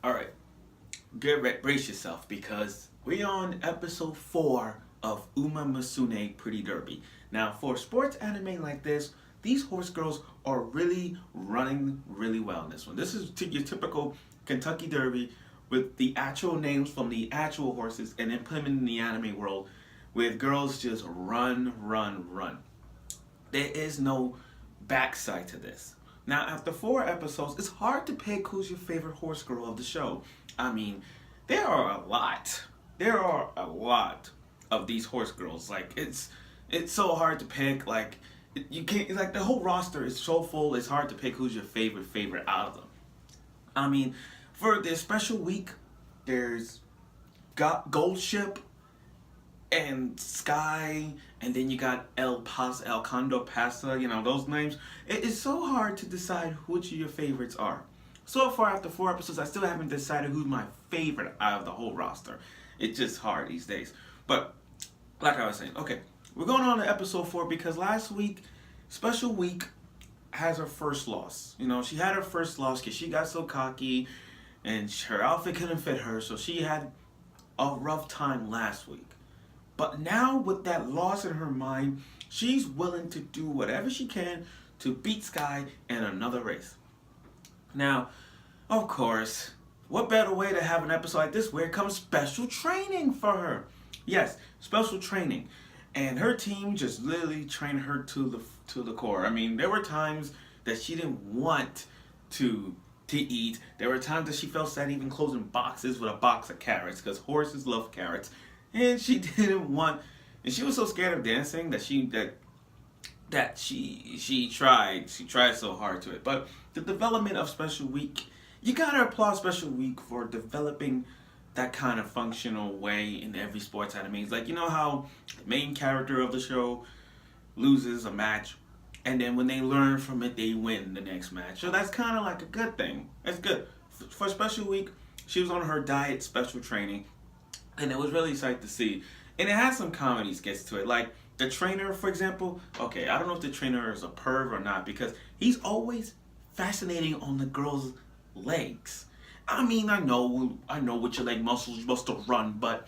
Alright, brace yourself because we're on episode 4 of Umamusume Pretty Derby. Now, for sports anime like this, these horse girls are really running really well in this one. This is your typical Kentucky Derby with the actual names from the actual horses and then put them in the anime world with girls just run, run, run. There is no backside to this. Now, after 4 episodes, it's hard to pick who's your favorite horse girl of the show. I mean, there are a lot. There are a lot of these horse girls. Like it's so hard to pick. Like you can't. Like the whole roster is so full. It's hard to pick who's your favorite out of them. I mean, for this special week, there's got Gold Ship and Sky, and then you got El Condo Pasa, those names. It is so hard to decide which of your favorites are. So far, after 4 episodes, I still haven't decided who's my favorite out of the whole roster. It's just hard these days. But, like I was saying, okay, we're going on to episode 4 because last week, Special Week has her first loss. She had her first loss because she got so cocky and her outfit couldn't fit her, so she had a rough time last week. But now with that loss in her mind, she's willing to do whatever she can to beat Sky in another race. Now, of course, what better way to have an episode like this where it comes special training for her? Yes, special training. And her team just literally trained her to the core. I mean, there were times that she didn't want to eat. There were times that she felt sad even closing boxes with a box of carrots because horses love carrots. And she didn't want, and she was so scared of dancing that she tried so hard to it. But the development of Special Week, you gotta applaud Special Week for developing that kind of functional way in every sports anime. It's like, how the main character of the show loses a match, and then when they learn from it, they win the next match. So that's kind of like a good thing. That's good. For Special Week, she was on her diet special training, and it was really exciting to see. And it has some comedy skits to it. Like, the trainer, for example, okay, I don't know if the trainer is a perv or not because he's always fascinating on the girl's legs. I mean, I know with your leg muscles you're supposed to run, but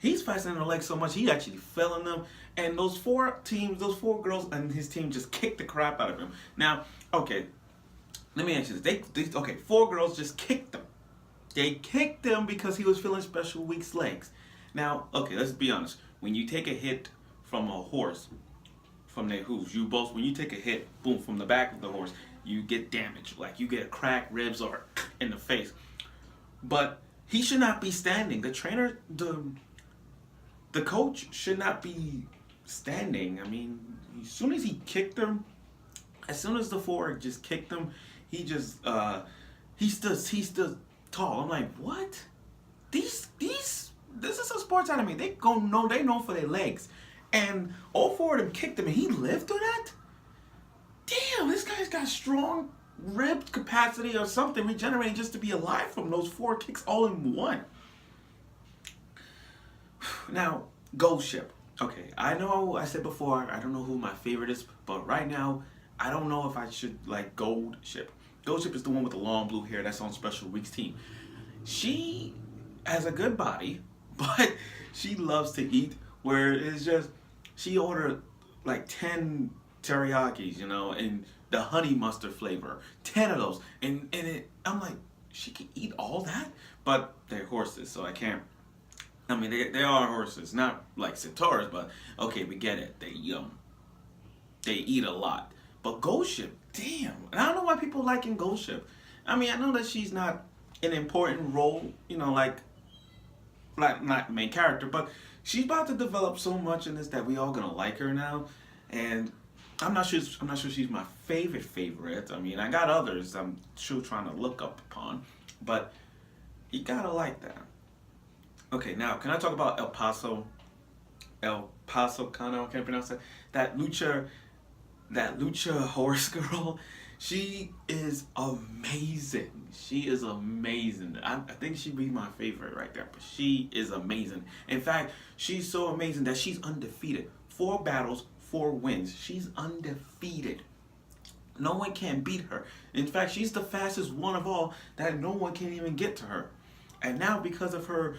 he's fascinating on her legs so much he actually fell in them. And those four girls and his team just kicked the crap out of him. Now, okay, let me ask you this. Okay, 4 girls just kicked him. They kicked him because he was feeling Special Week's legs. Now, okay, let's be honest. When you take a hit from a horse, from their hooves, when you take a hit, boom, from the back of the horse, you get damage. Like you get cracked ribs or in the face. But he should not be standing. The trainer, the coach should not be standing. I mean, as soon as he kicked him, as soon as the 4 just kicked him, he stood tall. I'm like, what? This is a sports anime. They know for their legs. And all 4 of them kicked him and he lived through that? Damn, this guy's got strong rib capacity or something regenerating just to be alive from those 4 kicks all in one. Now, Gold Ship. Okay, I know I said before, I don't know who my favorite is, but right now, I don't know if I should like Gold Ship. Gold Ship is the one with the long blue hair that's on Special Week's team. She has a good body, but she loves to eat, where it's just, she ordered like 10 teriyakis, and the honey mustard flavor. 10 of those. And I'm like, she can eat all that? But they're horses, so I can't. I mean, they are horses, not like centaurs, but okay, we get it. They eat a lot. But Gold Ship, damn. And I don't know why people liking Gold Ship. I mean, I know that she's not an important role, like not the main character, but she's about to develop so much in this that we all gonna like her now. And I'm not sure she's my favorite. I mean, I got others I'm still trying to look up upon, but you gotta like that. Okay, now can I talk about El Paso Cano? I can't pronounce it. That lucha horse girl. She is amazing. I think she'd be my favorite right there. But she is amazing. In fact, she's so amazing that she's undefeated. 4 battles, 4 wins. She's undefeated. No one can beat her. In fact, she's the fastest one of all that no one can even get to her. And now because of her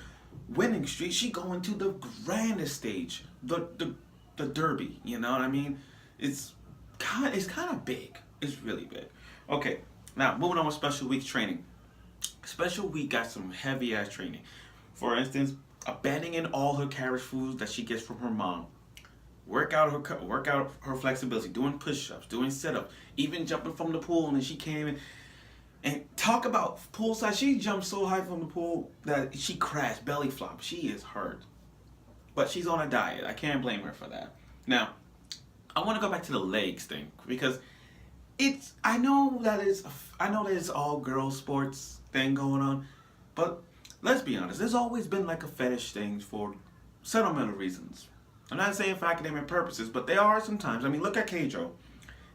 winning streak, she going to the grandest stage, the Derby. You know what I mean? It's kind of big. It's really big. Okay, now moving on with Special Week's training. Special Week got some heavy ass training. For instance, abandoning all her carriage foods that she gets from her mom. Work out her flexibility, doing push-ups, doing sit-ups, even jumping from the pool. And then she came in and talk about poolside. She jumped so high from the pool that she crashed, belly flop. She is hurt, but she's on a diet. I can't blame her for that. Now, I want to go back to the legs thing because it's. I know that it's all girls sports thing going on, but let's be honest. There's always been like a fetish thing for sentimental reasons. I'm not saying for academic purposes, but there are sometimes. I mean, look at Keijo.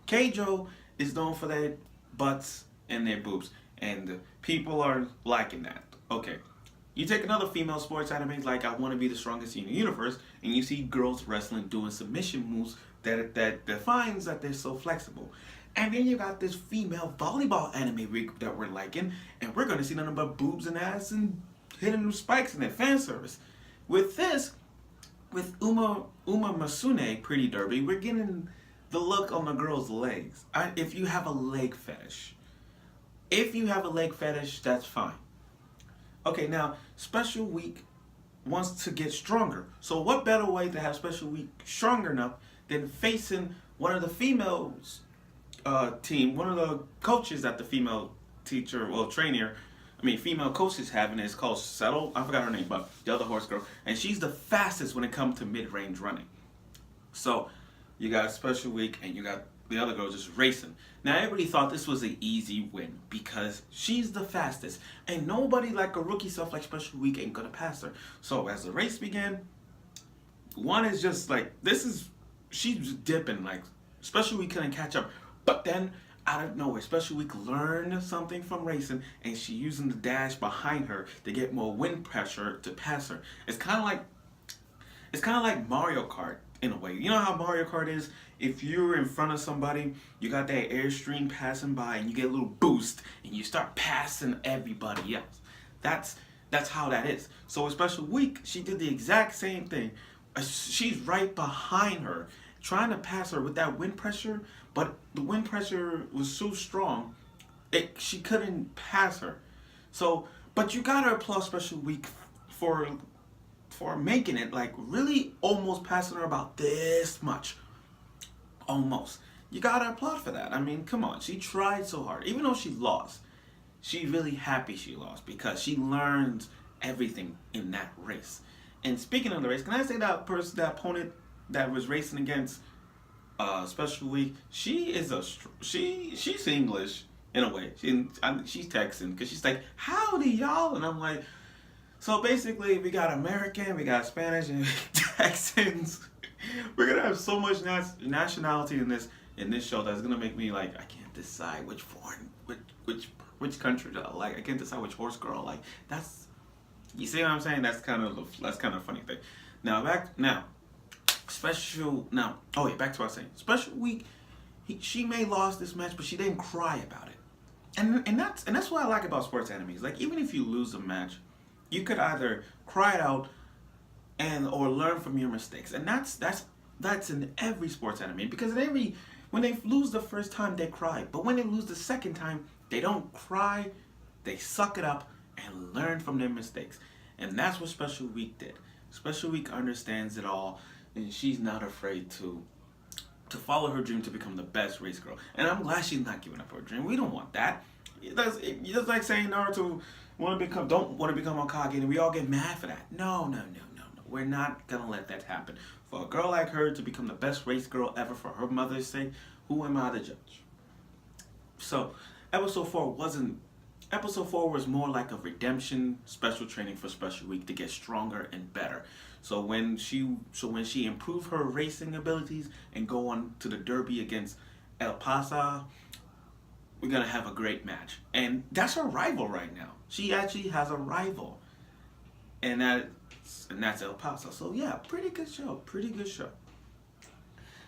Keijo is known for their butts and their boobs, and people are liking that. Okay, you take another female sports anime like I Want to Be the Strongest in the Universe, and you see girls wrestling doing submission moves that defines that they're so flexible. And then you got this female volleyball anime that we're liking, and we're gonna see nothing but boobs and ass and hitting them spikes in their fan service. With this, with Umamusume Pretty Derby, we're getting the look on the girl's legs. If you have a leg fetish, that's fine. Okay, now Special Week wants to get stronger. So what better way to have Special Week stronger enough than facing one of the females team, one of the coaches that the female teacher, well trainer, female coach is having is called Settle. I forgot her name, but the other horse girl, and she's the fastest when it comes to mid-range running. So you got Special Week, and you got the other girl just racing. Now everybody thought this was an easy win because she's the fastest, and nobody like a rookie self like Special Week ain't gonna pass her. So as the race began, one is just like she's dipping like Special Week couldn't catch up, but then out of nowhere, Special Week learned something from racing, and she using the dash behind her to get more wind pressure to pass her. It's kind of like Mario Kart in a way. You know how Mario Kart is? If you're in front of somebody, you got that airstream passing by, and you get a little boost, and you start passing everybody else. That's how that is. So with Special Week, she did the exact same thing. She's right behind her, trying to pass her with that wind pressure, but the wind pressure was so strong, she couldn't pass her. So, but you gotta applaud Special Week for making it like really almost passing her about this much, almost. You gotta applaud for that. I mean, come on, she tried so hard, even though she lost. She's really happy she lost because she learned everything in that race. And speaking of the race, can I say that opponent that was racing against Special Week, she's English in a way. She's Texan because she's like, howdy y'all, and I'm like, so basically we got American, we got Spanish, and Texans. We're gonna have so much nationality in this show that's gonna make me like I can't decide which country do I like. I can't decide which horse girl I like. You see what I'm saying? That's kind of a funny thing. Back to what I was saying. Special Week, she may lost this match, but she didn't cry about it, and that's what I like about sports animes. Like even if you lose a match, you could either cry it out or learn from your mistakes, and that's in every sports anime because when they lose the first time they cry, but when they lose the second time they don't cry, they suck it up and learn from their mistakes, and that's what Special Week did. Special Week understands it all, and she's not afraid to follow her dream to become the best race girl. And I'm glad she's not giving up her dream. We don't want that. It's like saying Naruto don't want to become Hokage, and we all get mad for that. No. We're not gonna let that happen. For a girl like her to become the best race girl ever for her mother's sake, who am I to judge? So, episode 4 was more like a redemption special training for Special Week to get stronger and better. So when she improved her racing abilities and go on to the Derby against El Paso, we're gonna have a great match. And that's her rival right now. She actually has a rival, and that's El Paso. So yeah, pretty good show.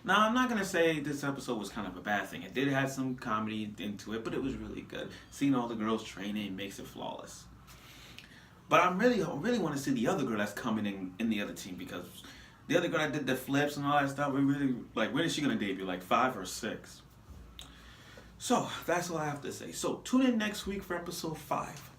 Now, I'm not going to say this episode was kind of a bad thing. It did have some comedy into it, but it was really good. Seeing all the girls training makes it flawless. But I really want to see the other girl that's coming in the other team because the other girl that did the flips and all that stuff. We really like. When is she gonna debut? Like 5 or 6? So that's all I have to say. So tune in next week for episode 5.